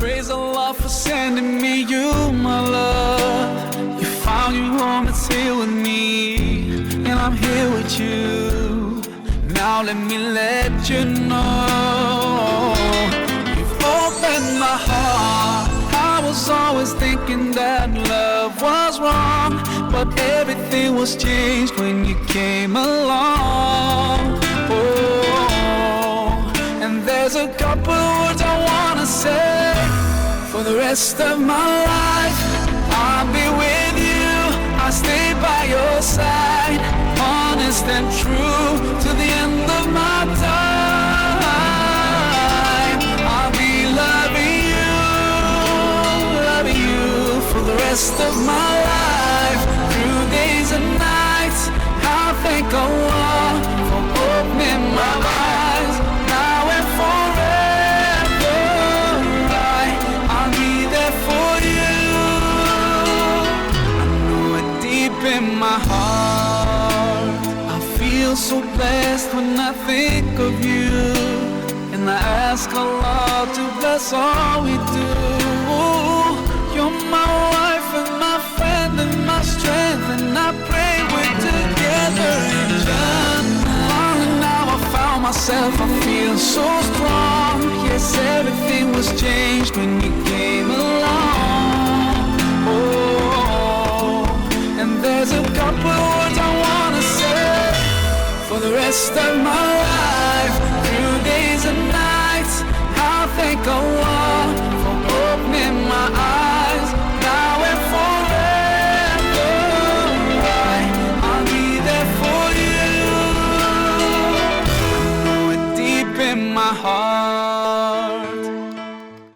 Praise Allah for sending me you, my love. You found your home, it's here with me, and I'm here with you. Now let me let you know, you've opened my heart. I was always thinking that love was wrong, but everything was changed when you came along. Oh, and there's a couple words I wanna say. For the rest of my life, I'll be with you. I'll stay by your side, honest and true, to the end of my time. I'll be loving you for the rest of my life, through days and nights. I'll thank Allah for opening my eyes, now and forever. I'll be there for you. I know it deep in my heart. I feel so blessed when I think of you, and I ask Allah to bless all we do. You're my wife and my friend and my strength, and I pray we're together in Jannah. Now I found myself, I feel so strong. Yes, everything was changed when you came along. Oh, and there's a couple words I wanna say. For the rest of my life, through days and nights, I'll thank Allah for opening my eyes, now and forever. I'll be there for you. I know it deep in my heart.